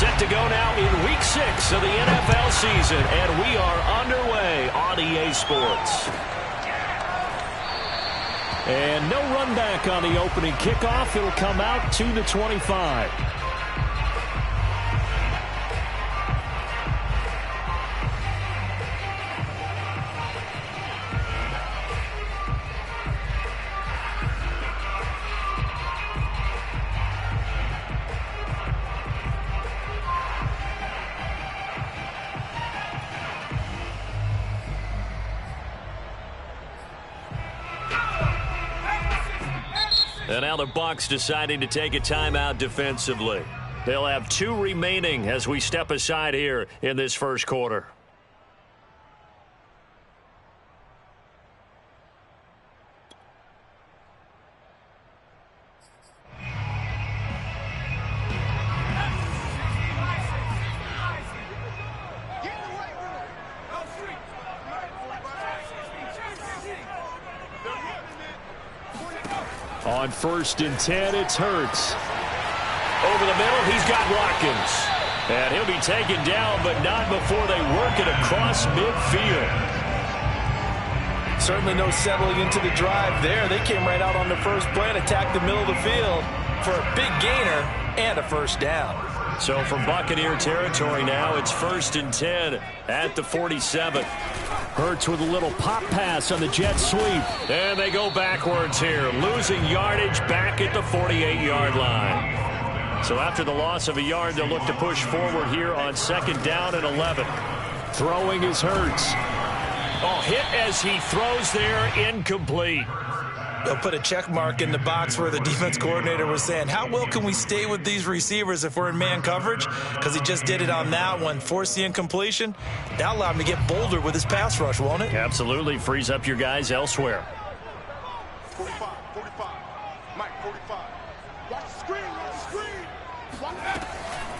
Set to go now in Week 6 of the NFL season, and we are underway on EA Sports. And no run back on the opening kickoff. It'll come out to the 25. And now the Bucs deciding to take a timeout defensively. They'll have 2 remaining as we step aside here in this first quarter. On 1st and 10, it's Hurts. Over the middle, he's got Watkins. And he'll be taken down, but not before they work it across midfield. Certainly no settling into the drive there. They came right out on the first play and attacked the middle of the field for a big gainer and a first down. So from Buccaneer territory now, it's 1st and 10 at the 47. Hurts with a little pop pass on the jet sweep. And they go backwards here, losing yardage back at the 48-yard line. So after the loss of a yard, they'll look to push forward here on 2nd down and 11. Throwing is Hurts. Oh, hit as he throws there, incomplete. They'll put a check mark in the box where the defense coordinator was saying, how well can we stay with these receivers if we're in man coverage? Because he just did it on that one. Force the incompletion. That'll allow him to get bolder with his pass rush, won't it? Absolutely. Frees up your guys elsewhere. 45. Mike, 45. Watch the screen,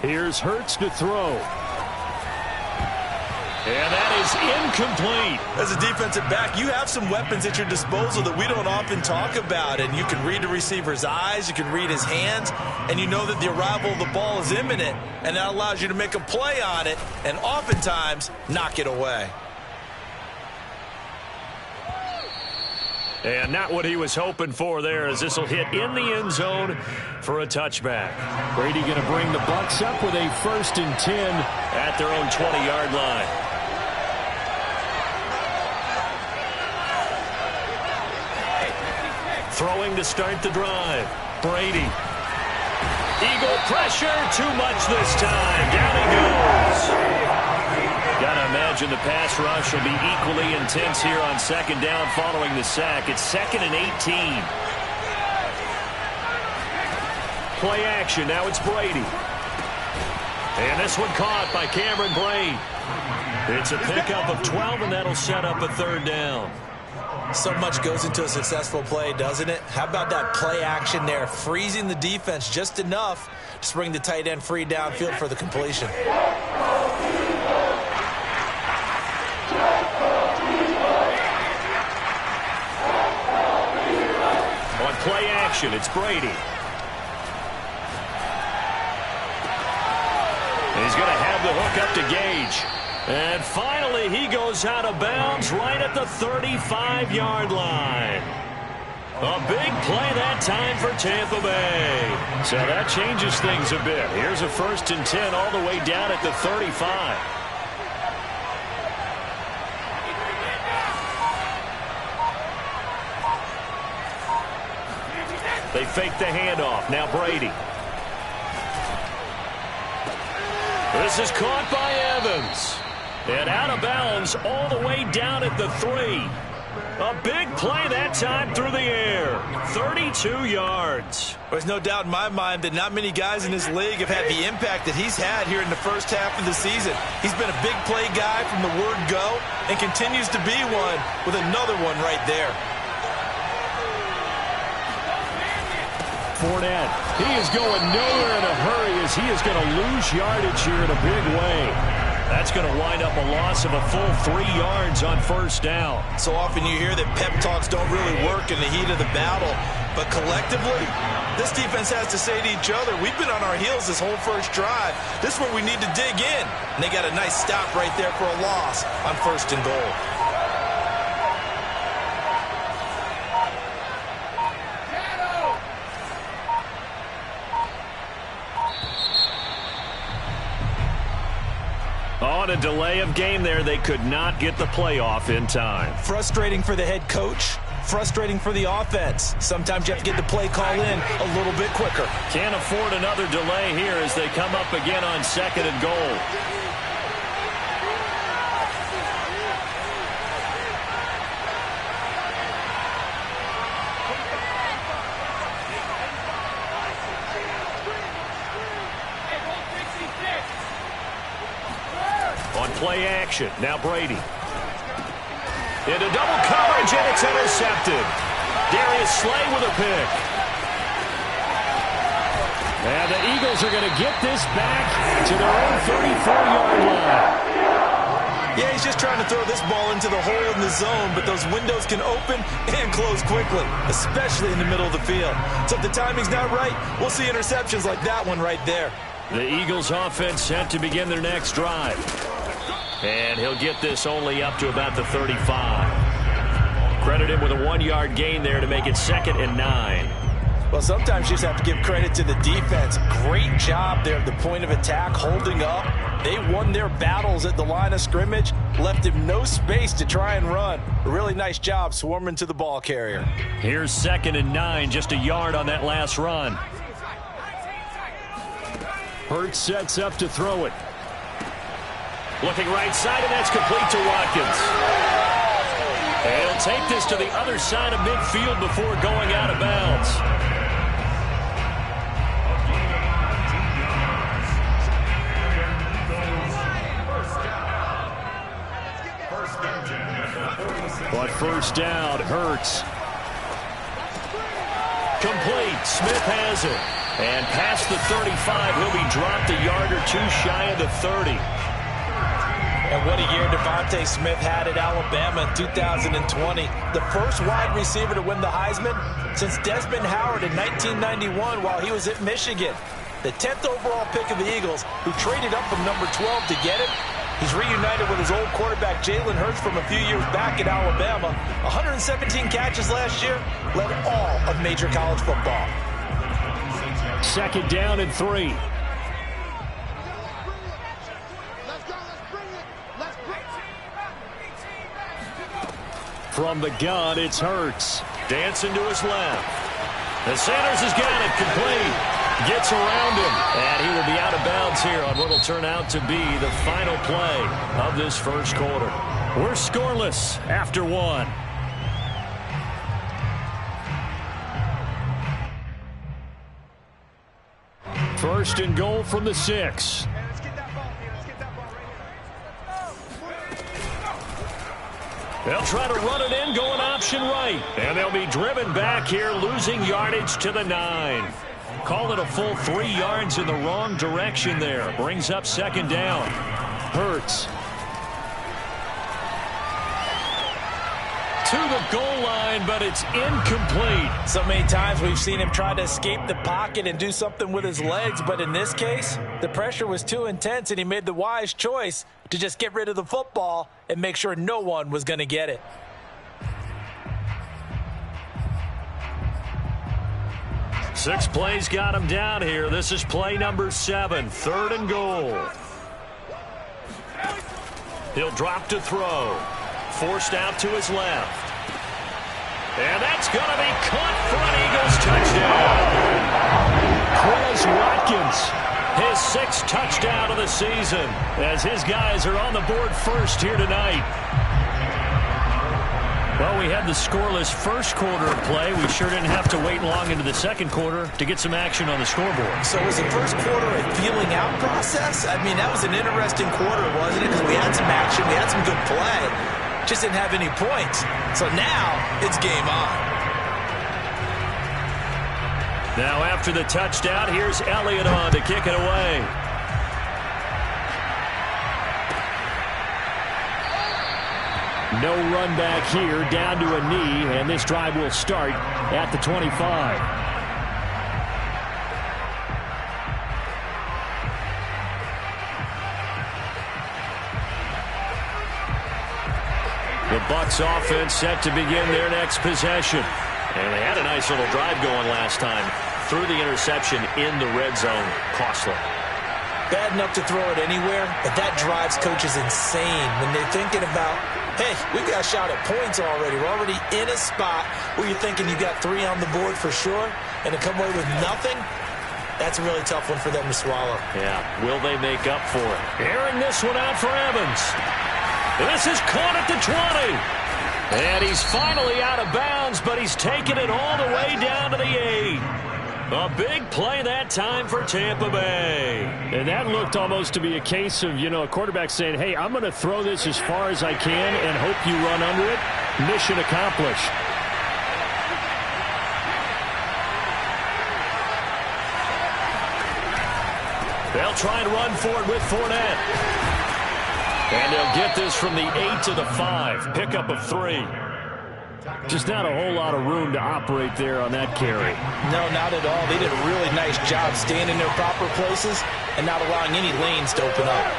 Here's Hurts to throw. And that is incomplete. As a defensive back, you have some weapons at your disposal that we don't often talk about. And you can read the receiver's eyes, you can read his hands, and you know that the arrival of the ball is imminent. And that allows you to make a play on it and oftentimes knock it away. And not what he was hoping for there, as this will hit in the end zone for a touchback. Brady going to bring the Bucs up with a 1st and 10 at their own 20-yard line. Throwing to start the drive. Brady. Eagle pressure, too much this time. Down he goes. Gotta imagine the pass rush will be equally intense here on 2nd down following the sack. It's 2nd and 18. Play action, now it's Brady. And this one caught by Cameron Brate. It's a pickup of 12, and that'll set up a 3rd down. So much goes into a successful play, doesn't it? How about that play action there, freezing the defense just enough to bring the tight end free downfield for the completion. On play action, it's Brady. He's going to have the hook up to Gage. And finally, he goes out of bounds right at the 35-yard line. A big play that time for Tampa Bay. So that changes things a bit. Here's a 1st and 10 all the way down at the 35. They fake the handoff. Now Brady. This is caught by Evans. And out of bounds all the way down at the 3. A big play that time through the air. 32 yards. There's no doubt in my mind that not many guys in this league have had the impact that he's had here in the first half of the season. He's been a big play guy from the word go and continues to be one with another one right there. Fournette, he is going nowhere in a hurry as he is going to lose yardage here in a big way. That's going to wind up a loss of a full 3 yards on 1st down. So often you hear that pep talks don't really work in the heat of the battle, but collectively, This defense has to say to each other, we've been on our heels this whole first drive. This is where we need to dig in. And they got a nice stop right there for a loss on 1st and goal. On a delay of game there, they could not get the playoff in time. Frustrating for the head coach. Frustrating for the offense. Sometimes you have to get the play call in a little bit quicker. Can't afford another delay here as they come up again on 2nd and goal. On play action, now Brady. Into double coverage, and it's intercepted. Darius Slay with a pick. And the Eagles are going to get this back to their own 34-yard line. Yeah, he's just trying to throw this ball into the hole in the zone, but those windows can open and close quickly, especially in the middle of the field. So if the timing's not right, we'll see interceptions like that one right there. The Eagles offense set to begin their next drive. And he'll get this only up to about the 35. Credit him with a 1-yard gain there to make it 2nd and 9. Well, sometimes you just have to give credit to the defense. Great job there at the point of attack, holding up. They won their battles at the line of scrimmage, left him no space to try and run. A really nice job swarming to the ball carrier. Here's 2nd and 9, just a yard on that last run. Hurts sets up to throw it. Looking right side, and that's complete to Watkins. And he'll take this to the other side of midfield before going out of bounds. But 1st down, Hurts. Complete. Smith has it. And past the 35, he'll be dropped a yard or two shy of the 30. And what a year Devontae Smith had at Alabama in 2020. The first wide receiver to win the Heisman since Desmond Howard in 1991 while he was at Michigan. The 10th overall pick of the Eagles, who traded up from number 12 to get it. He's reunited with his old quarterback Jalen Hurts from a few years back at Alabama. 117 catches last year, led all of major college football. 2nd down and 3. From the gun, it's Hurts. Dancing to his left. And Sanders has got it complete. Gets around him. And he will be out of bounds here on what will turn out to be the final play of this first quarter. We're scoreless after 1. First and goal from the 6. They'll try to run it in, going option right. And they'll be driven back here, losing yardage to the 9. Call it a full 3 yards in the wrong direction there. Brings up 2nd down. Hurts. To the goal line, but it's incomplete. So many times we've seen him try to escape the pocket and do something with his legs, but in this case, the pressure was too intense and he made the wise choice to just get rid of the football and make sure no one was going to get it. Six plays got him down here. This is play number 7, 3rd and goal. He'll drop to throw. Forced out to his left. And that's going to be caught for an Eagles touchdown. Chris Watkins, his 6th touchdown of the season, as his guys are on the board first here tonight. Well, we had the scoreless first quarter of play. We sure didn't have to wait long into the second quarter to get some action on the scoreboard. So was the first quarter a feeling out process? I mean, that was an interesting quarter, wasn't it? Because we had some action, we had some good play. Just didn't have any points. So now it's game on. Now after the touchdown, here's Elliott on to kick it away. No run back here, down to a knee, and this drive will start at the 25. The Bucs offense set to begin their next possession. And they had a nice little drive going last time. Threw the interception in the red zone. Costly. Bad enough to throw it anywhere, but that drives coaches insane when they're thinking about, hey, we've got a shot at points already. We're already in a spot where you're thinking you got 3 on the board for sure, and to come away with nothing, that's a really tough one for them to swallow. Yeah, will they make up for it? Airing this one out for Evans. This is caught at the 20. And he's finally out of bounds, but he's taken it all the way down to the 8. A big play that time for Tampa Bay. And that looked almost to be a case of, a quarterback saying, hey, I'm going to throw this as far as I can and hope you run under it. Mission accomplished. They'll try and run for it with Fournette. And they'll get this from the 8 to the 5. Pickup of 3. Just not a whole lot of room to operate there on that carry. No, not at all. They did a really nice job staying in their proper places and not allowing any lanes to open up.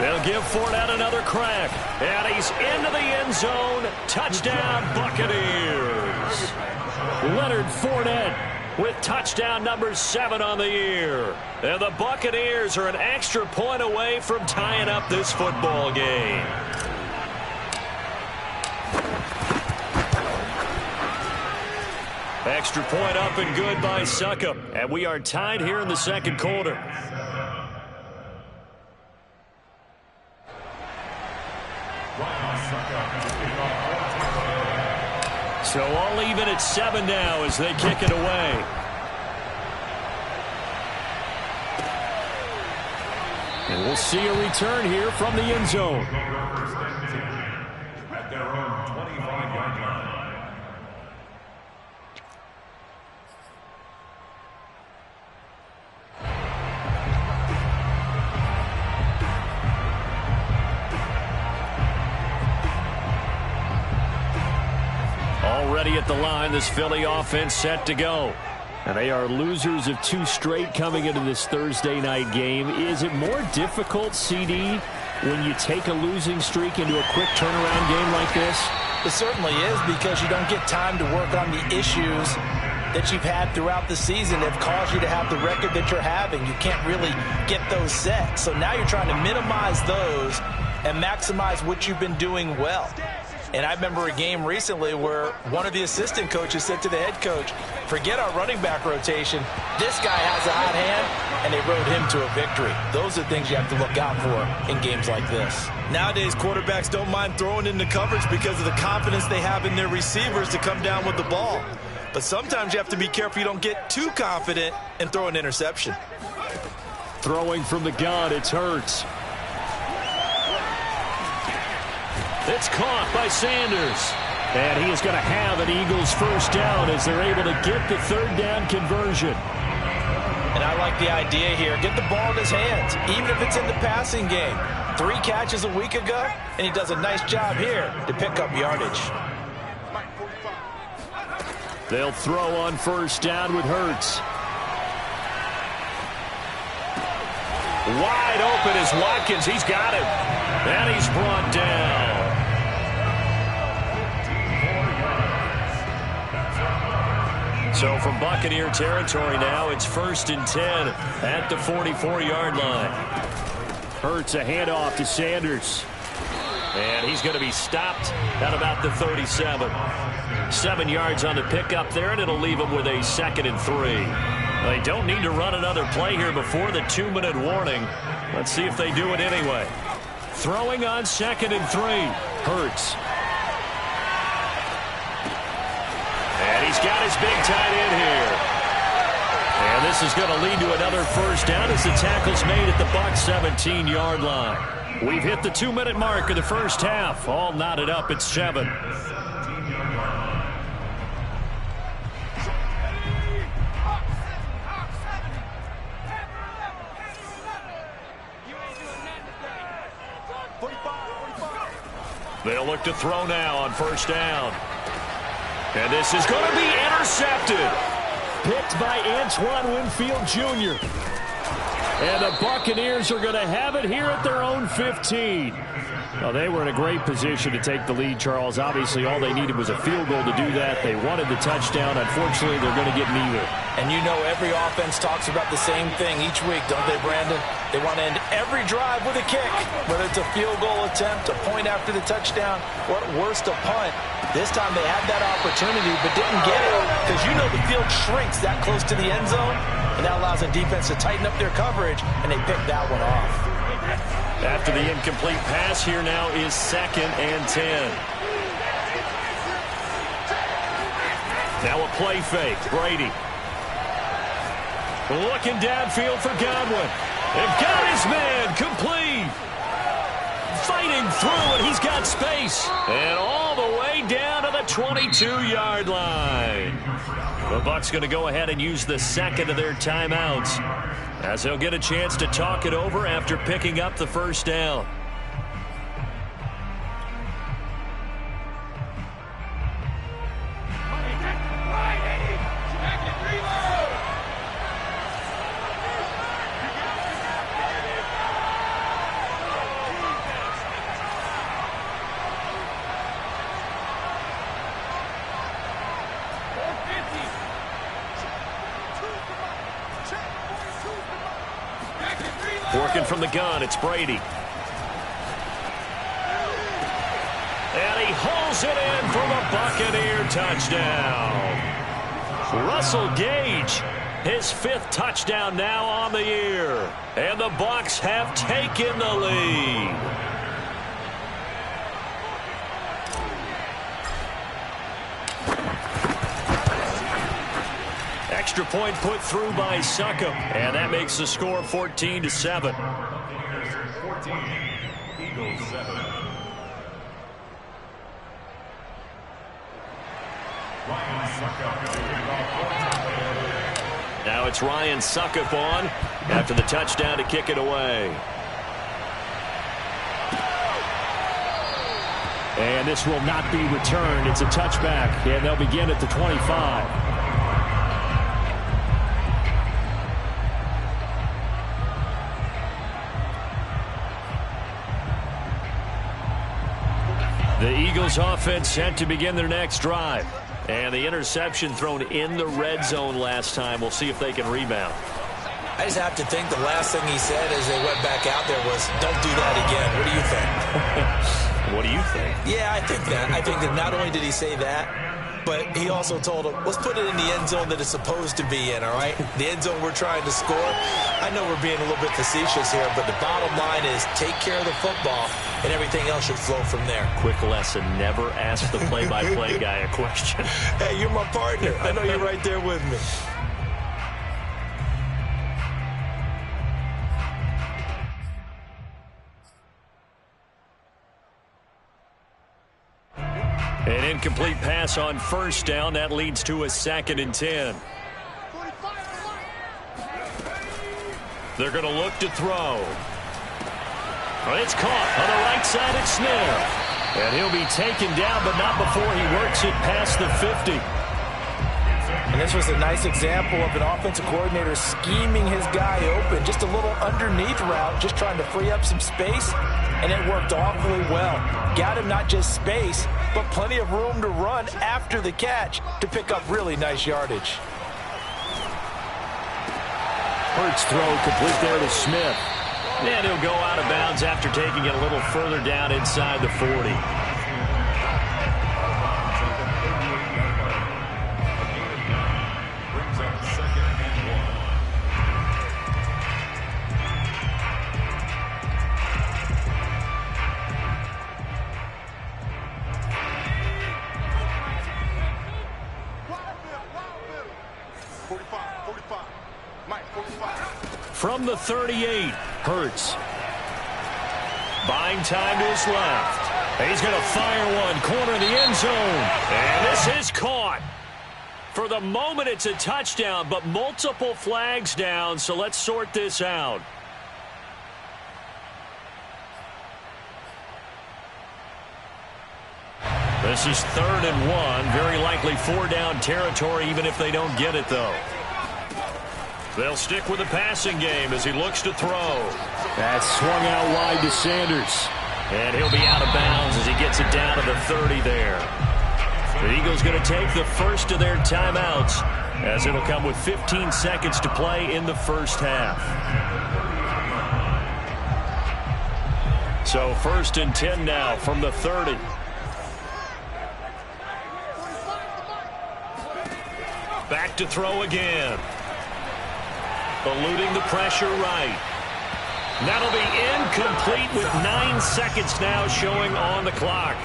They'll give Fournette another crack. And he's into the end zone. Touchdown, Buccaneers. Leonard Fournette with touchdown number 7 on the year. And the Buccaneers are an extra point away from tying up this football game. Extra point up and good by Succop. And we are tied here in the second quarter. So all even at 7 now as they kick it away. And we'll see a return here from the end zone. At their own 25-yard line. Already at the line, this Philly offense set to go. And they are losers of 2 straight coming into this Thursday night game. Is it more difficult, CD, when you take a losing streak into a quick turnaround game like this? It certainly is, because you don't get time to work on the issues that you've had throughout the season that have caused you to have the record that you're having. You can't really get those set. So now you're trying to minimize those and maximize what you've been doing well. And I remember a game recently where one of the assistant coaches said to the head coach, forget our running back rotation. This guy has a hot hand, and they rode him to a victory. Those are things you have to look out for in games like this. Nowadays, quarterbacks don't mind throwing into coverage because of the confidence they have in their receivers to come down with the ball. But sometimes you have to be careful you don't get too confident and throw an interception. Throwing from the gun, it's Hurts. It's caught by Sanders. And he is going to have an Eagles first down as they're able to get the 3rd down conversion. And I like the idea here. Get the ball in his hands, even if it's in the passing game. 3 catches a week ago, and he does a nice job here to pick up yardage. They'll throw on first down with Hurts. Wide open is Watkins. He's got him. And he's brought down. So from Buccaneer territory now, it's 1st and 10 at the 44-yard line. Hurts a handoff to Sanders. And he's going to be stopped at about the 37. 7 yards on the pickup there, and it'll leave him with a 2nd and 3. They don't need to run another play here before the 2-minute warning. Let's see if they do it anyway. Throwing on 2nd and 3. Hurts. And he's got his big tight end here. And this is going to lead to another first down as the tackle's made at the Bucs 17-yard line. We've hit the 2-minute mark of the first half. All knotted up at 7. They'll look to throw now on first down. And this is going to be intercepted. Picked by Antoine Winfield Jr. And the Buccaneers are going to have it here at their own 15. Well, they were in a great position to take the lead, Charles. Obviously, all they needed was a field goal to do that. They wanted the touchdown. Unfortunately, they're going to get neither. And you know every offense talks about the same thing each week, don't they, Brandon? They want to end every drive with a kick, whether it's a field goal attempt, a point after the touchdown, or at worst, a punt. This time they had that opportunity but didn't get it because you know the field shrinks that close to the end zone, and that allows the defense to tighten up their coverage, and they picked that one off. After the incomplete pass, here now is 2nd and 10. Now a play fake. Brady. Looking downfield for Godwin. They've got his man complete. Fighting through, and he's got space. And all the way down to the 22-yard line. The Bucs going to go ahead and use the second of their timeouts as they'll get a chance to talk it over after picking up the first down. Working from the gun, it's Brady. And he holds it in for the Buccaneer touchdown. Russell Gage, his 5th touchdown now on the year. And the Bucs have taken the lead. Extra point put through by Succop, and that makes the score 14-7. 14, Eagles 7. Ryan Succop. Now it's Ryan Succop on after the touchdown to kick it away. And this will not be returned. It's a touchback, and they'll begin at the 25. The Eagles offense set to begin their next drive. And the interception thrown in the red zone last time. We'll see if they can rebound. I just have to think the last thing he said as they went back out there was, don't do that again. What do you think? What do you think? Yeah, I think that. I think that not only did he say that, but he also told him, let's put it in the end zone that it's supposed to be in, all right? The end zone we're trying to score. I know we're being a little bit facetious here, but the bottom line is take care of the football, and everything else should flow from there. Quick lesson, never ask the play-by-play guy a question. Hey, you're my partner. I know you're right there with me. An incomplete pass on first down. That leads to a 2nd and 10. They're going to look to throw. It's caught on the right side at Smith. And he'll be taken down, but not before he works it past the 50. And this was a nice example of an offensive coordinator scheming his guy open. Just a little underneath route, just trying to free up some space. And it worked awfully well. Got him not just space, but plenty of room to run after the catch to pick up really nice yardage. Hurts throw complete there to Smith. And he'll go out of bounds after taking it a little further down inside the 40. From the 38, Hurts. Buying time to his left. He's going to fire one, corner of the end zone. And this is caught. For the moment, it's a touchdown, but multiple flags down, so let's sort this out. This is 3rd and 1. Very likely 4-down territory, even if they don't get it, though. They'll stick with the passing game as he looks to throw. That swung out wide to Sanders. And he'll be out of bounds as he gets it down to the 30 there. The Eagles going to take the first of their timeouts as it'll come with 15 seconds to play in the first half. So 1st and 10 now from the 30. Back to throw again. Eluding the pressure right. That'll be incomplete with 9 seconds now showing on the clock.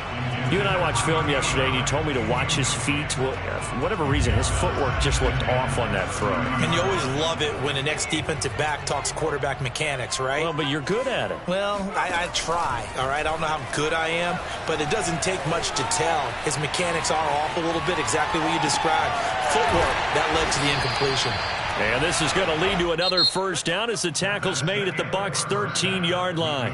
You and I watched film yesterday, and you told me to watch his feet. Well, for whatever reason, his footwork just looked off on that throw. And you always love it when an ex-defensive back talks quarterback mechanics, right? Well, but you're good at it. Well, I try, all right? I don't know how good I am, but it doesn't take much to tell. His mechanics are off a little bit, exactly what you described. Footwork, that led to the incompletion. And this is going to lead to another first down as the tackle's made at the Bucs' 13-yard line.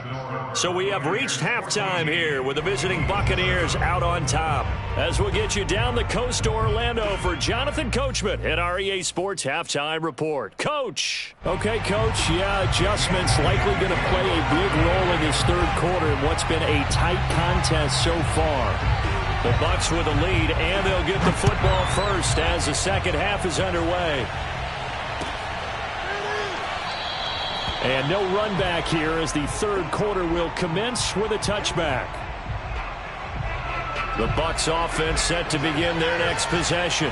So we have reached halftime here with the visiting Buccaneers out on top. As we'll get you down the coast to Orlando for Jonathan Coachman at our EA Sports Halftime Report. Coach. Okay, Coach. Yeah, adjustments likely going to play a big role in this third quarter in what's been a tight contest so far. The Bucs with a lead, and they'll get the football first as the second half is underway. And no run back here as the third quarter will commence with a touchback. The Bucs offense set to begin their next possession.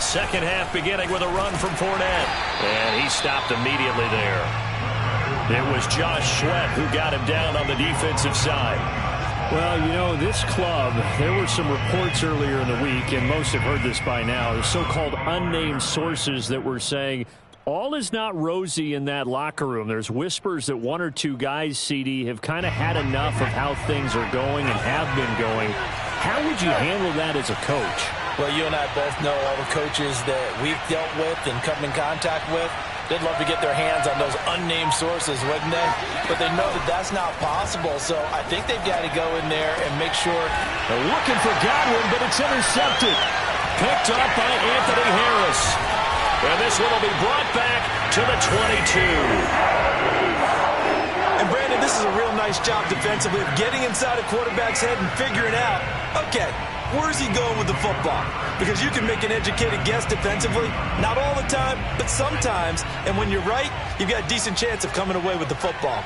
Second half beginning with a run from Fournette. And he stopped immediately there. It was Josh Sweat who got him down on the defensive side. Well, you know, this club, there were some reports earlier in the week, and most have heard this by now, the so-called unnamed sources that were saying all is not rosy in that locker room. There's whispers that one or two guys, CD, have kind of had enough of how things are going and have been going. How would you handle that as a coach? Well, you and I both know all the coaches that we've dealt with and come in contact with. They'd love to get their hands on those unnamed sources, wouldn't they? But they know that that's not possible, so I think they've got to go in there and make sure. They're looking for Godwin, but it's intercepted. Picked up by Anthony Harris. And this one will be brought back to the 22. And, Brandon, this is a real nice job defensively of getting inside a quarterback's head and figuring out, okay, where's he going with the football? Because you can make an educated guess defensively. Not all the time, but sometimes. And when you're right, you've got a decent chance of coming away with the football.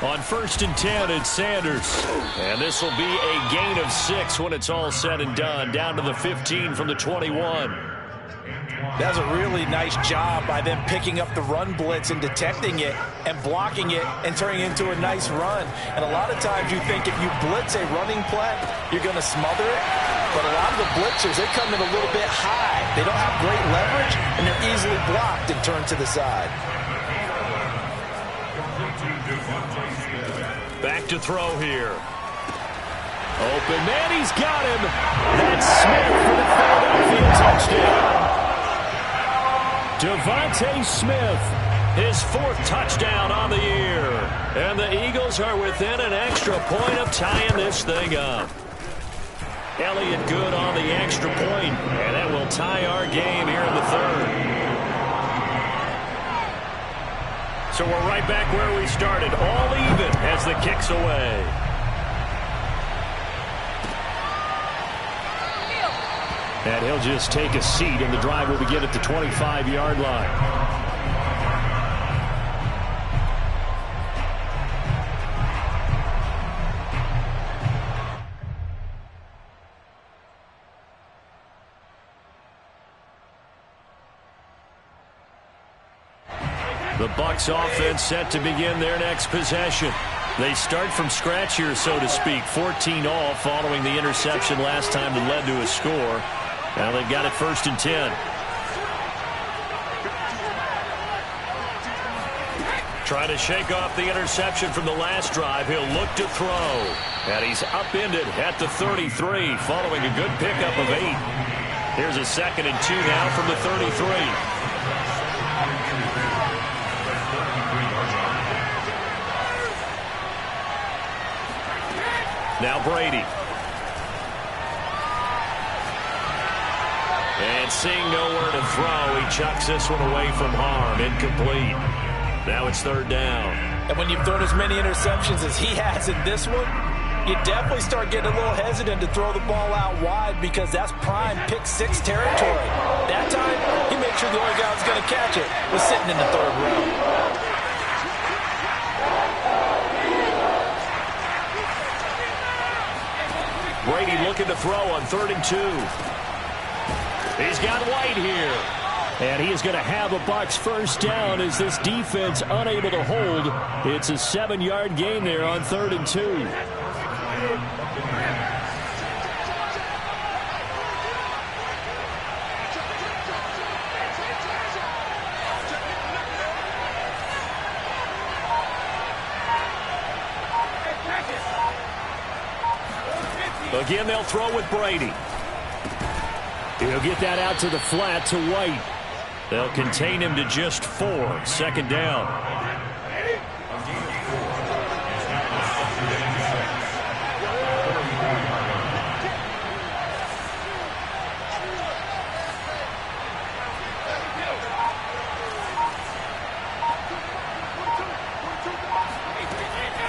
On 1st and 10, it's Sanders. And this will be a gain of 6 when it's all said and done. Down to the 15 from the 21. That's a really nice job by them picking up the run blitz and detecting it and blocking it and turning it into a nice run. And a lot of times you think if you blitz a running play, you're going to smother it. But a lot of the blitzers, they come in a little bit high. They don't have great leverage, and they're easily blocked and turned to the side. Back to throw here. Open man, he's got him. That's Smith for the Philadelphia touchdown. Devontae Smith, his 4th touchdown on the year. And the Eagles are within an extra point of tying this thing up. Elliott good on the extra point, and that will tie our game here in the third. So we're right back where we started, all even as the kick's away. And he'll just take a seat, and the drive will begin at the 25-yard line. The Bucs offense set to begin their next possession. They start from scratch here, so to speak. 14 all following the interception last time that led to a score. Now they've got it 1st and 10. Trying to shake off the interception from the last drive. He'll look to throw. And he's upended at the 33 following a good pickup of 8. Here's a 2nd and 2 now from the 33. Now Brady. And seeing nowhere to throw, he chucks this one away from harm. Incomplete. Now it's third down. And when you've thrown as many interceptions as he has in this one, you definitely start getting a little hesitant to throw the ball out wide because that's prime pick six territory. That time, he made sure the only guy who was going to catch it was sitting in the third row. Brady looking to throw on 3rd and 2. He's got White here. And he is going to have a Bucs first down as this defense unable to hold. It's a 7-yard gain there on 3rd and 2. Again, they'll throw with Brady. He'll get that out to the flat to White. They'll contain him to just 4. 2nd down.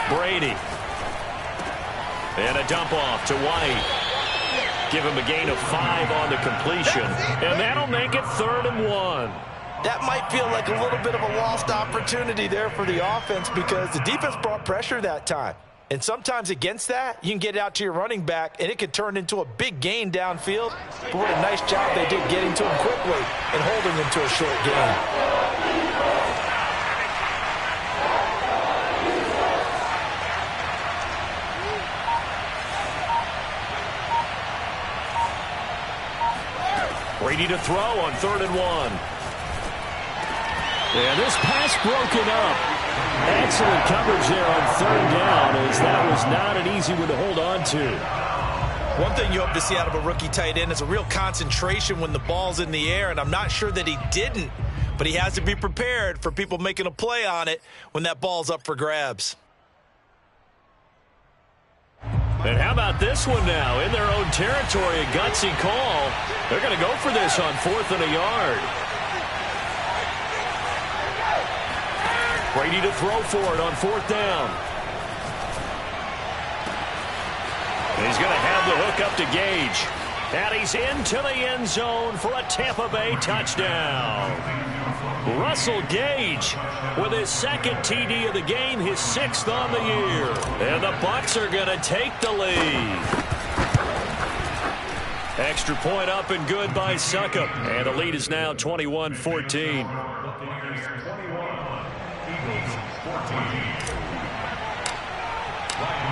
Brady. And a dump off to White. Give him a gain of 5 on the completion. And that'll make it 3rd and 1. That might feel like a little bit of a lost opportunity there for the offense because the defense brought pressure that time. And sometimes against that, you can get it out to your running back, and it could turn into a big gain downfield. But what a nice job they did getting to him quickly and holding him to a short gain. Brady to throw on 3rd and 1. And this pass broken up. Excellent coverage there on 3rd down as that was not an easy one to hold on to. One thing you hope to see out of a rookie tight end is a real concentration when the ball's in the air, and I'm not sure that he didn't, but he has to be prepared for people making a play on it when that ball's up for grabs. And how about this one now? In their own territory, a gutsy call. They're going to go for this on 4th and a yard. Brady to throw for it on 4th down. And he's going to have the hook up to Gage. And he's into the end zone for a Tampa Bay touchdown. Russell Gage with his 2nd TD of the game, his 6th on the year. And the Bucs are going to take the lead. Extra point up and good by Suckup. And the lead is now 21-14.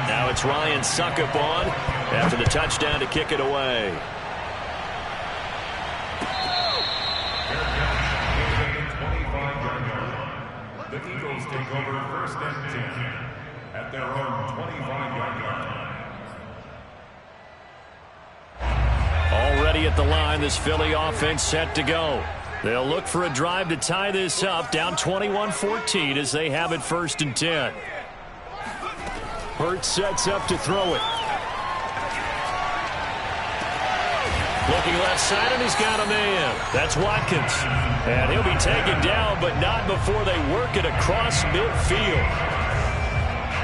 Now it's Ryan Suckup on after the touchdown to kick it away. The Eagles take over 1st and 10 at their own 25-yard line. Already at the line, this Philly offense set to go. They'll look for a drive to tie this up, down 21-14 as they have it 1st and 10. Hurts sets up to throw it. Looking left side, and he's got a man. That's Watkins. And he'll be taken down, but not before they work it across midfield.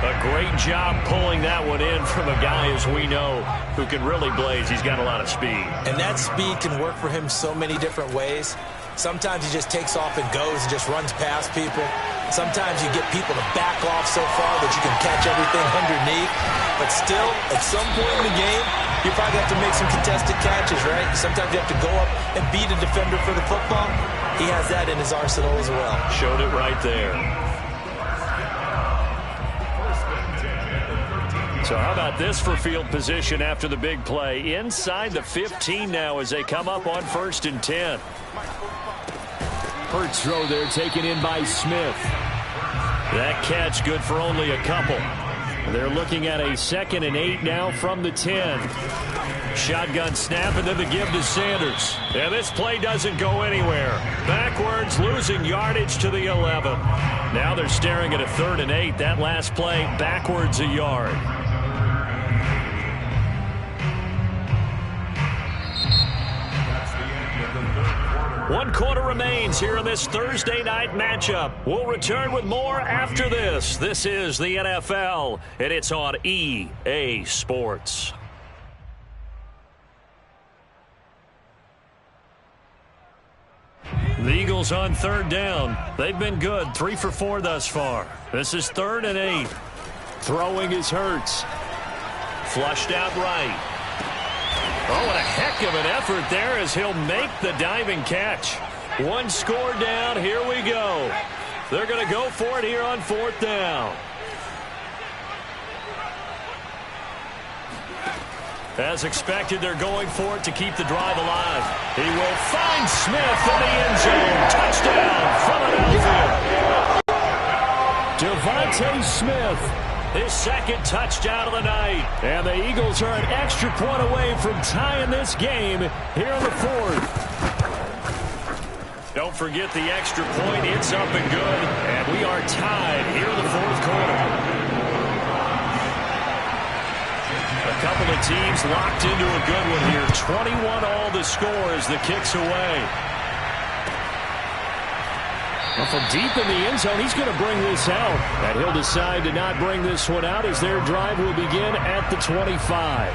A great job pulling that one in from a guy, as we know, who can really blaze. He's got a lot of speed. And that speed can work for him so many different ways. Sometimes he just takes off and goes and just runs past people. Sometimes you get people to back off so far that you can catch everything underneath. But still, at some point in the game, you probably have to make some contested catches, right? Sometimes you have to go up and beat a defender for the football. He has that in his arsenal as well. Showed it right there. So how about this for field position after the big play? Inside the 15 now as they come up on 1st and 10. Hurts throw there taken in by Smith. That catch good for only a couple. They're looking at a 2nd and 8 now from the 10. Shotgun snap and then the give to Sanders. And this play doesn't go anywhere. Backwards, losing yardage to the 11. Now they're staring at a 3rd and 8. That last play backwards a yard. 1 quarter remains here in this Thursday night matchup. We'll return with more after this. This is the NFL, and it's on EA Sports. The Eagles on 3rd down. They've been good, 3 for 4 thus far. This is 3rd and 8. Throwing is Hurts. Flushed out right. Oh, what a heck of an effort there as he'll make the diving catch. 1 score down. Here we go. They're going to go for it here on 4th down. As expected, they're going for it to keep the drive alive. He will find Smith in the end zone. Touchdown, Philadelphia. Devontae Smith, his 2nd touchdown of the night. And the Eagles are an extra point away from tying this game here in the 4th. Don't forget the extra point. It's up and good. And we are tied here in the 4th quarter. A couple of teams locked into a good one here. 21 all the score as the kick's away. Well, from deep in the end zone, he's going to bring this out. And he'll decide to not bring this one out as their drive will begin at the 25.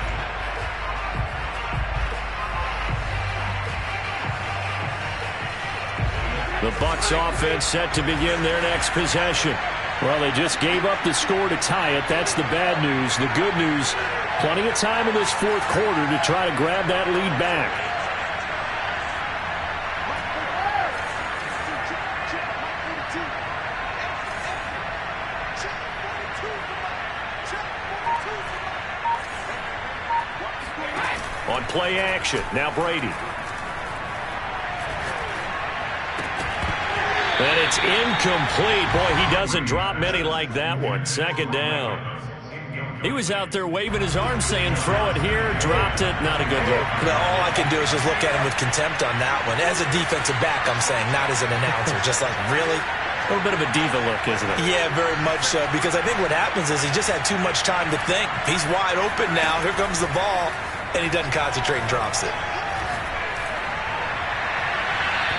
The Bucs offense set to begin their next possession. Well, they just gave up the score to tie it. That's the bad news. The good news, plenty of time in this 4th quarter to try to grab that lead back. On play action, now Brady. And it's incomplete. Boy, he doesn't drop many like that one. 2nd down. He was out there waving his arms saying, throw it here, dropped it. Not a good look. Now, all I can do is just look at him with contempt on that one. As a defensive back, I'm saying, not as an announcer. Just like, really? A little bit of a diva look, isn't it? Yeah, very much so. Because I think what happens is he just had too much time to think. He's wide open now. Here comes the ball. And he doesn't concentrate and drops it.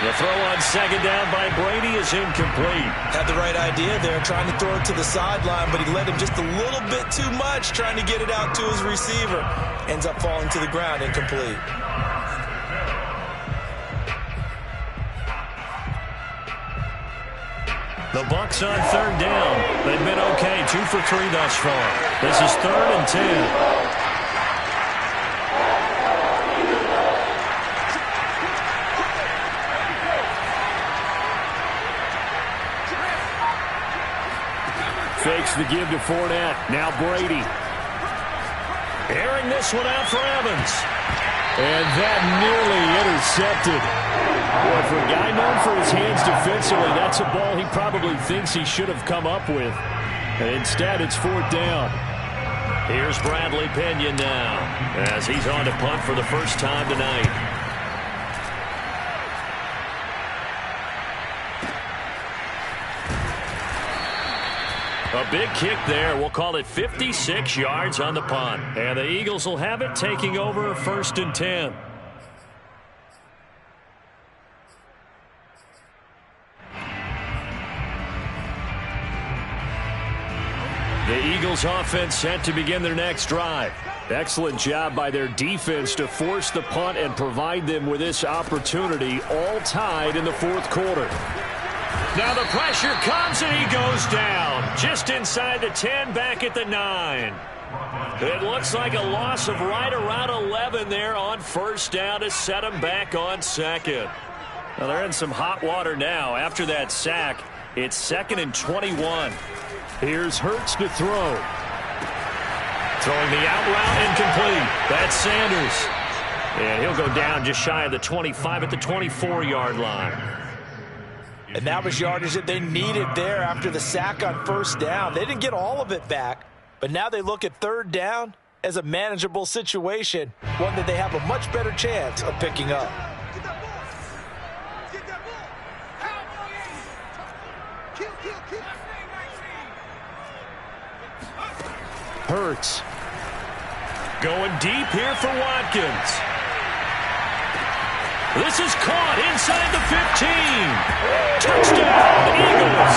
The throw on 2nd down by Brady is incomplete. Had the right idea there, trying to throw it to the sideline, but he let him just a little bit too much, trying to get it out to his receiver. Ends up falling to the ground, incomplete. The Bucs on 3rd down. They've been okay, 2 for 3 thus far. This is 3rd and 10. Fakes the give to Fournette. Now Brady. Airing this one out for Evans. And that nearly intercepted. Boy, for a guy known for his hands defensively, that's a ball he probably thinks he should have come up with. And instead, it's 4th down. Here's Bradley Pinion now as he's on to punt for the first time tonight. A big kick there. We'll call it 56 yards on the punt. And the Eagles will have it, taking over 1st and 10. The Eagles offense set to begin their next drive. Excellent job by their defense to force the punt and provide them with this opportunity, all tied in the 4th quarter. Now the pressure comes and he goes down. Just inside the 10, back at the 9. It looks like a loss of right around 11 there on 1st down to set him back on 2nd. Well, they're in some hot water now. After that sack, it's 2nd and 21. Here's Hurts to throw. Throwing the out route, incomplete. That's Sanders. And he'll go down just shy of the 25 at the 24-yard line. And that was yardage that they needed there after the sack on 1st down. They didn't get all of it back, but now they look at 3rd down as a manageable situation, one that they have a much better chance of picking up. Hurts. Going deep here for Watkins. This is caught inside the 15. Touchdown, Eagles.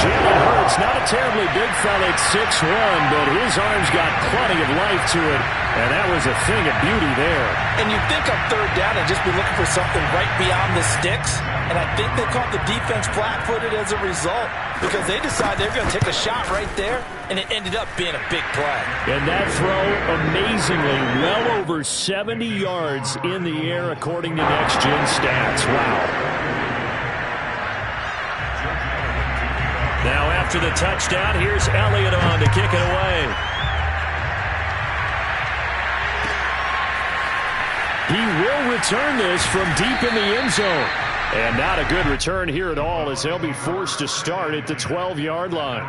Jalen Hurts, not a terribly big fella at 6'1", but his arms got plenty of life to it, and that was a thing of beauty there. And you'd think on third down and just be looking for something right beyond the sticks, and I think they caught the defense flat-footed as a result because they decided they're going to take a shot right there, and it ended up being a big play. And that throw, amazingly, well over 70 yards in the air according to Next Gen Stats. Wow. Now after the touchdown, here's Elliott on to kick it away. He will return this from deep in the end zone. And not a good return here at all as they'll be forced to start at the 12-yard line.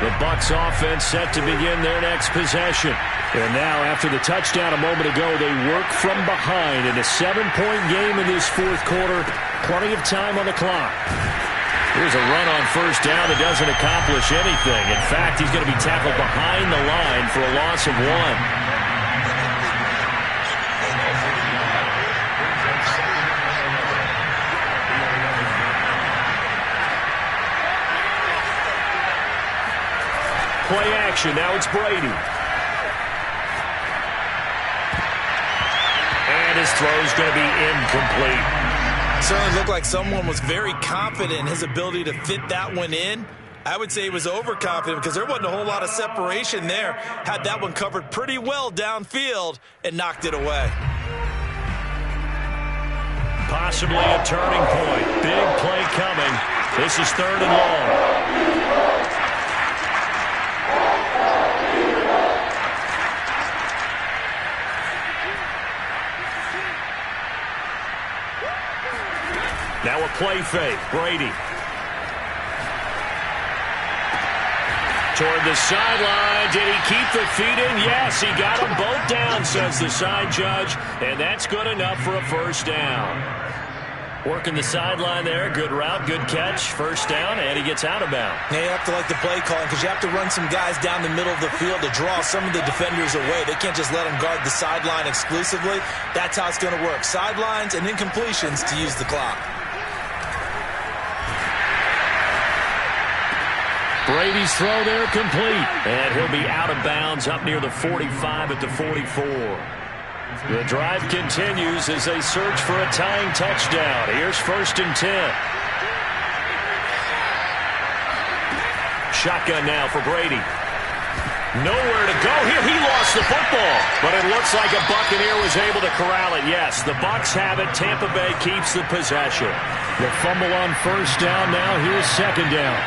The Bucs offense set to begin their next possession. And now after the touchdown a moment ago, they work from behind in a 7-point game in this fourth quarter. Plenty of time on the clock. Here's a run on first down that doesn't accomplish anything. In fact, he's going to be tackled behind the line for a loss of 1. Play action. Now it's Brady. And his throw's going to be incomplete. Certainly looked like someone was very confident in his ability to fit that one in. I would say he was overconfident because there wasn't a whole lot of separation there. Had that one covered pretty well downfield and knocked it away. Possibly a turning point. Big play coming. This is 3rd and long. Now a play fake. Brady. Toward the sideline. Did he keep the feet in? Yes, he got them both down, says the side judge. And that's good enough for a first down. Working the sideline there. Good route, good catch. First down, and he gets out of bounds. Now you have to like the play calling because you have to run some guys down the middle of the field to draw some of the defenders away. They can't just let them guard the sideline exclusively. That's how it's going to work. Sidelines and incompletions to use the clock. Brady's throw there complete. And he'll be out of bounds up near the 45 at the 44. The drive continues as they search for a tying touchdown. Here's 1st and 10. Shotgun now for Brady. Nowhere to go here. He lost the football. But it looks like a Buccaneer was able to corral it. Yes, the Bucs have it. Tampa Bay keeps the possession. The fumble on first down. Now here's 2nd down.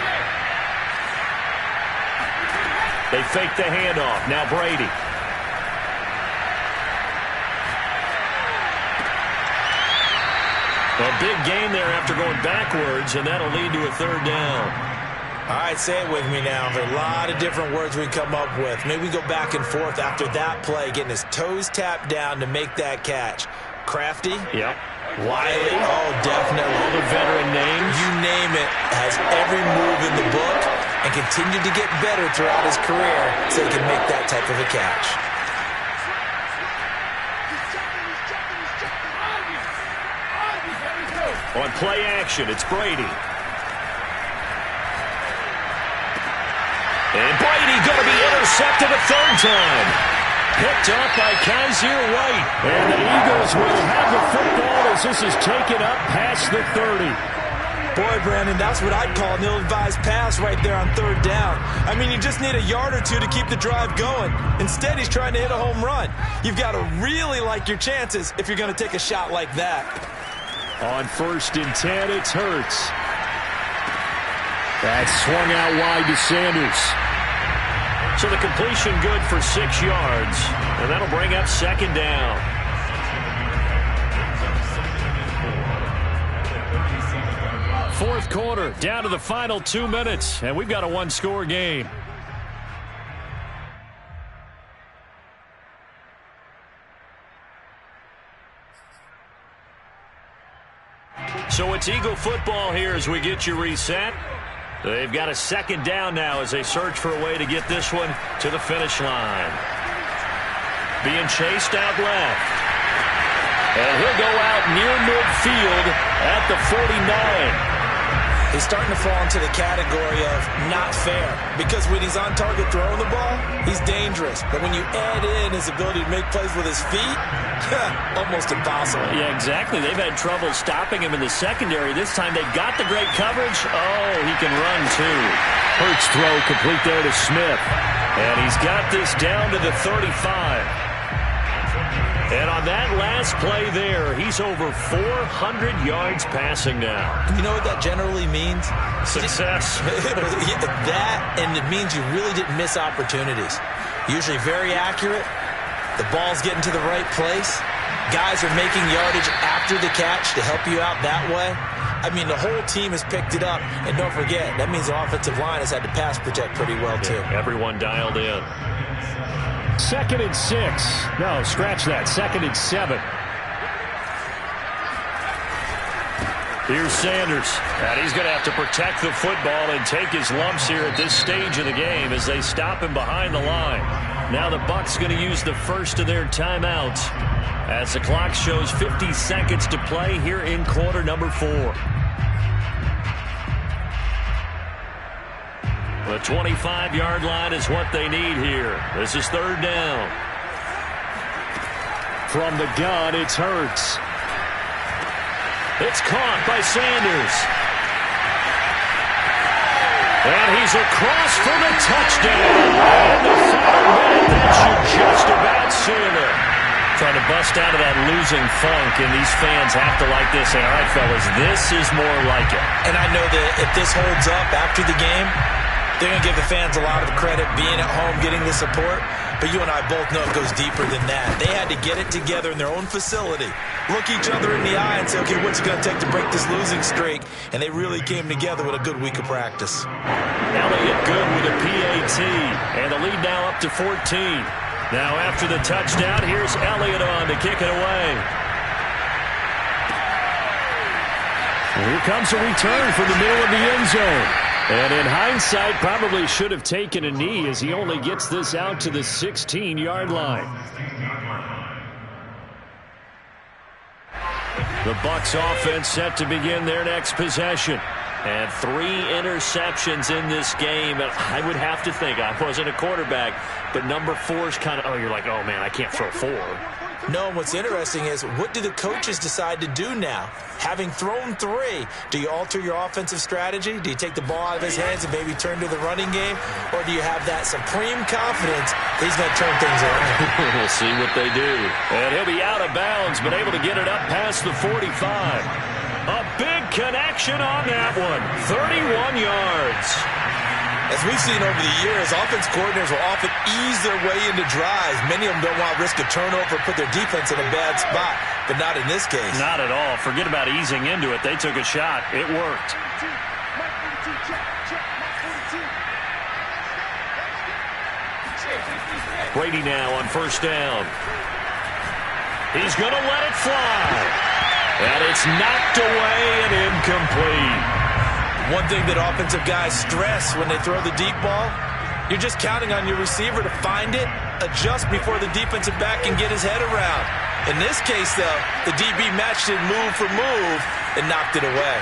They fake the handoff. Now Brady. A big gain there after going backwards, and that'll lead to a 3rd down. All right, say it with me now. There are a lot of different words we come up with. Maybe we go back and forth after that play, getting his toes tapped down to make that catch. Crafty? Yep. Wiley? Oh, definitely. All the veteran names. You name it. Has every move in the book and continued to get better throughout his career so he can make that type of a catch. On play action, it's Brady. And Brady going to be intercepted a 3rd time. Picked up by Kaiser White. And the Eagles will have the football as this is taken up past the 30. Boy, Brandon, that's what I'd call an ill-advised pass right there on 3rd down. I mean, you just need a yard or two to keep the drive going. Instead, he's trying to hit a home run. You've got to really like your chances if you're going to take a shot like that. On 1st and 10, it's Hurts. That swung out wide to Sanders. So the completion good for 6 yards, and that'll bring up 2nd down. Fourth quarter, down to the final 2 minutes, and we've got a 1-score game. So it's Eagle football here as we get you reset. They've got a 2nd down now as they search for a way to get this one to the finish line. Being chased out left. And he'll go out near midfield at the 49. He's starting to fall into the category of not fair, because when he's on target throwing the ball, he's dangerous. But when you add in his ability to make plays with his feet, almost impossible. Yeah, exactly. They've had trouble stopping him in the secondary. This time they've got the great coverage. Oh, he can run too. Hurts throw complete there to Smith. And he's got this down to the 35. And on that last play there, he's over 400 yards passing now. You know what that generally means? Success. That, and it means you really didn't miss opportunities. Usually very accurate. The ball's getting to the right place. Guys are making yardage after the catch to help you out that way. I mean, the whole team has picked it up. And don't forget, that means the offensive line has had to pass protect pretty well, too. Everyone dialed in. 2nd and 6. No, scratch that. 2nd and 7. Here's Sanders. And he's going to have to protect the football and take his lumps here at this stage of the game as they stop him behind the line. Now the Bucs going to use the first of their timeouts as the clock shows 50 seconds to play here in quarter number 4. The 25-yard line is what they need here. This is 3rd down. From the gun, it's Hurts. It's caught by Sanders. And he's across for the touchdown. And the final minute, that should just about seal it. Trying to bust out of that losing funk, and these fans have to like this. Say, all right, fellas, this is more like it. And I know that if this holds up after the game, they're going to give the fans a lot of credit being at home, getting the support. But you and I both know it goes deeper than that. They had to get it together in their own facility, look each other in the eye and say, okay, what's it going to take to break this losing streak? And they really came together with a good week of practice. Elliott good with a PAT. And the lead now up to 14. Now after the touchdown, here's Elliott on to kick it away. And here comes a return from the middle of the end zone. And in hindsight, probably should have taken a knee as he only gets this out to the 16-yard line. The Bucs offense set to begin their next possession. And 3 interceptions in this game. And I would have to think, I wasn't a quarterback, but number 4 is kind of, oh, you're like, oh, man, I can't throw 4. No, what's interesting is, what do the coaches decide to do now? Having thrown 3, do you alter your offensive strategy? Do you take the ball out of his hands and maybe turn to the running game? Or do you have that supreme confidence that he's going to turn things around? We'll see what they do. And he'll be out of bounds, but able to get it up past the 45. A big connection on that one. 31 yards. As we've seen over the years, offense coordinators will often ease their way into drives. Many of them don't want to risk a turnover, put their defense in a bad spot, but not in this case. Not at all. Forget about easing into it. They took a shot. It worked. Brady now on 1st down. He's going to let it fly. And it's knocked away and incomplete. One thing that offensive guys stress when they throw the deep ball, you're just counting on your receiver to find it, adjust before the defensive back can get his head around. In this case, though, the DB matched it move for move and knocked it away.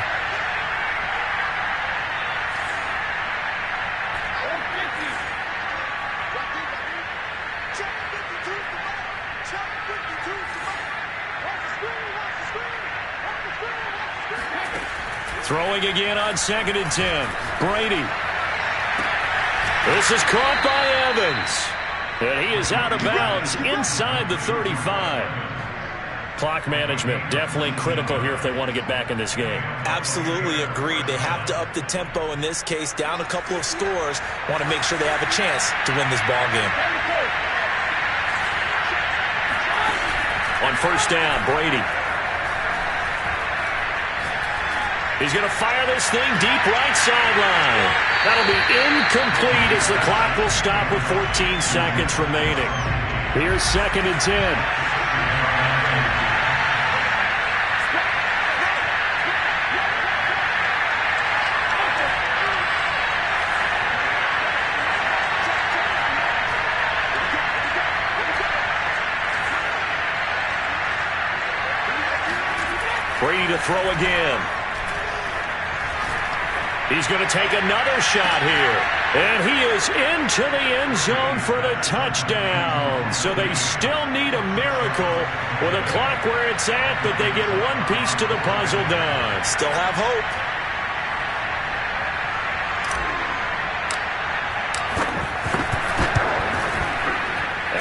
Throwing again on 2nd and 10. Brady. This is caught by Evans. And he is out of bounds inside the 35. Clock management definitely critical here if they want to get back in this game. Absolutely agreed. They have to up the tempo in this case, down a couple of scores. Want to make sure they have a chance to win this ball game. On 1st down, Brady. He's going to fire this thing deep right sideline. That'll be incomplete as the clock will stop with 14 seconds remaining. Here's 2nd and 10. to throw again. He's going to take another shot here. And he is into the end zone for the touchdown. So they still need a miracle with a clock where it's at, but they get one piece to the puzzle done. Still have hope.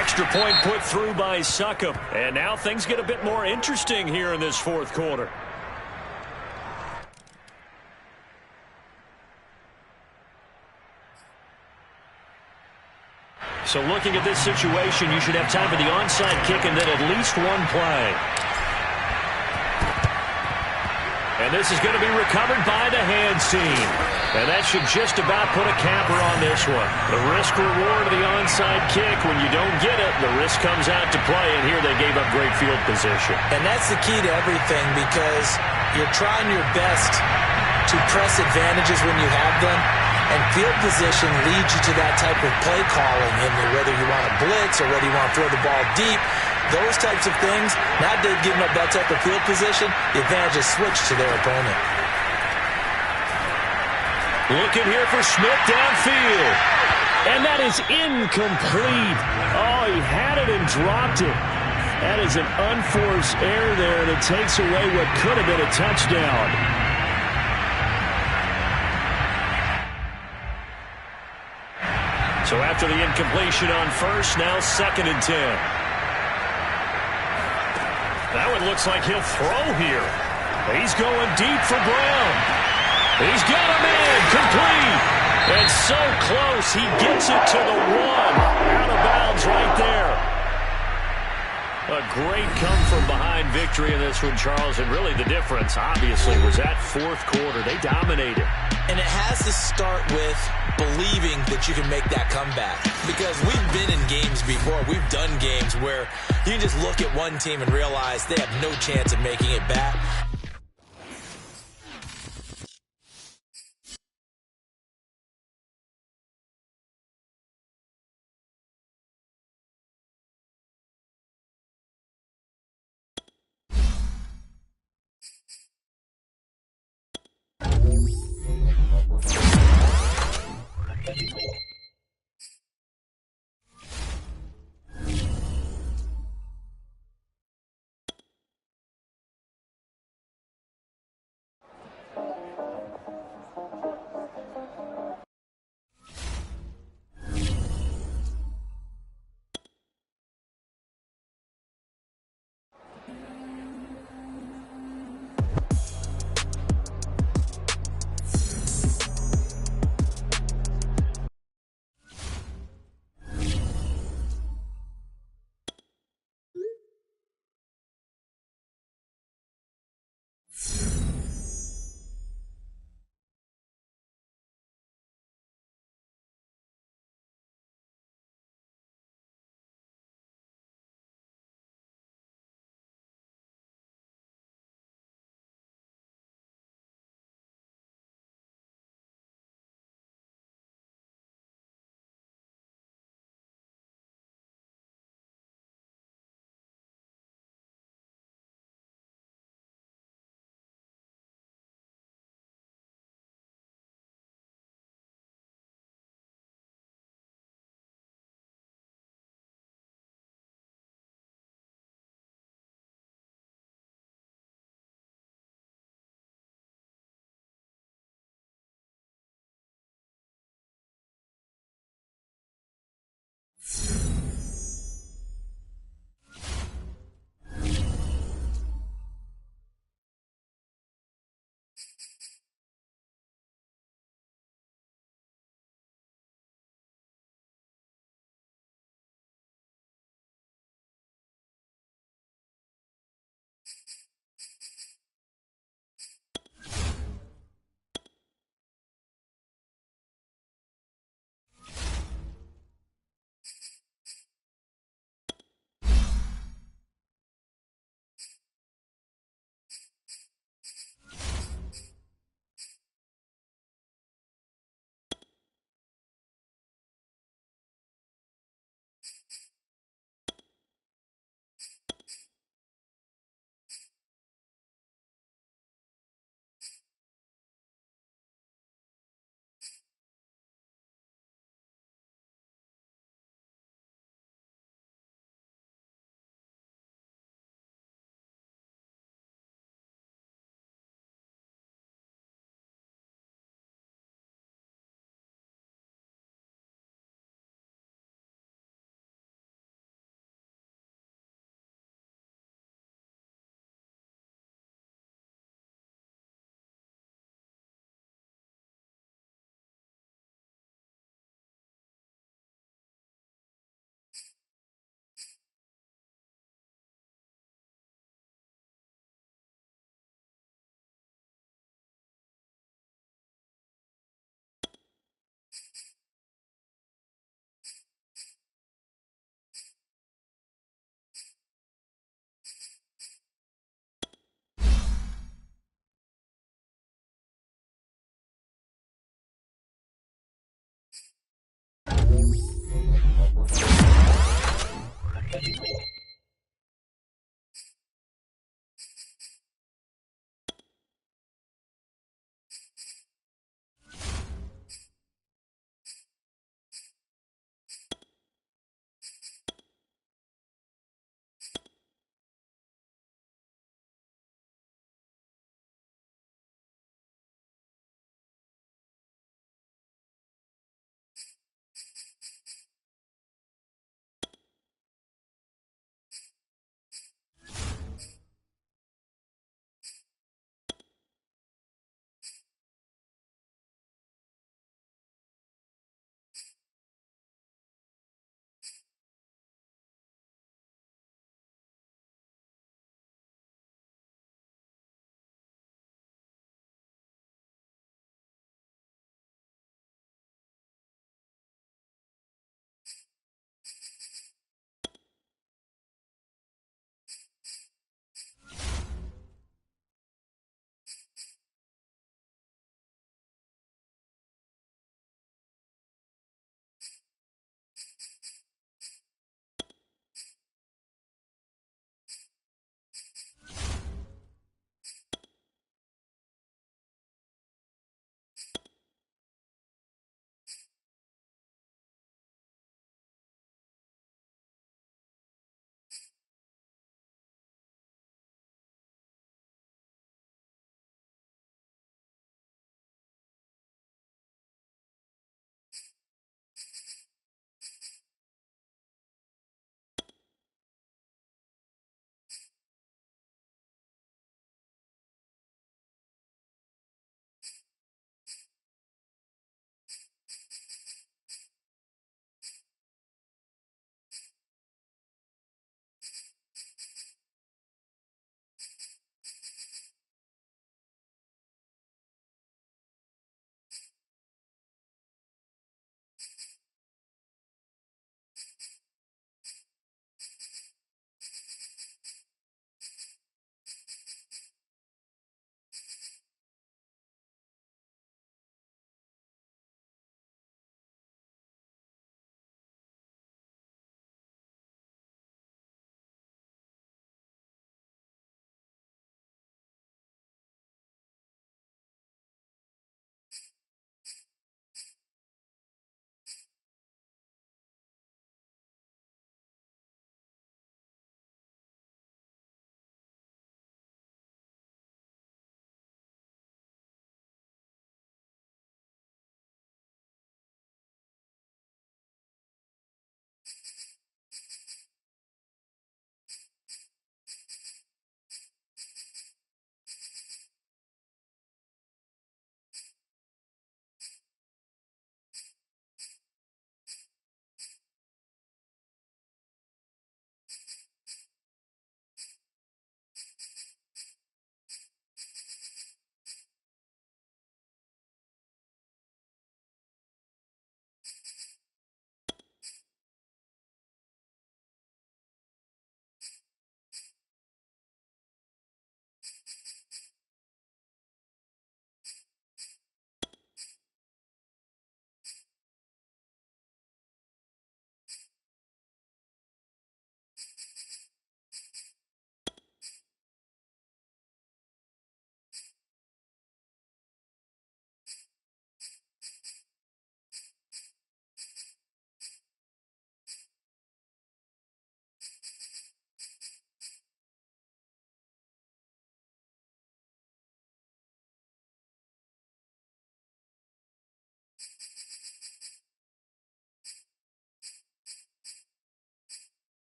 Extra point put through by Succop. And now things get a bit more interesting here in this fourth quarter. So looking at this situation, you should have time for the onside kick and then at least one play. And this is going to be recovered by the hands team. And that should just about put a capper on this one. The risk-reward of the onside kick, when you don't get it, the risk comes out to play, and here they gave up great field position. And that's the key to everything, because you're trying your best to press advantages when you have them. And field position leads you to that type of play calling, and whether you want to blitz or whether you want to throw the ball deep, those types of things. Now they've given up that type of field position, the advantage is switched to their opponent. Looking here for Smith downfield. And that is incomplete. Oh, he had it and dropped it. That is an unforced error there, and it takes away what could have been a touchdown. So after the incompletion on first, now 2nd and 10. That one looks like he'll throw here. He's going deep for Brown. He's got a man, complete. And so close, he gets it to the 1. Out of bounds right there. A great come-from-behind victory in this one, Charles. And really the difference, obviously, was that fourth quarter. They dominated. And it has to start with believing that you can make that comeback. Because we've been in games before. We've done games where you just look at one team and realize they have no chance of making it back.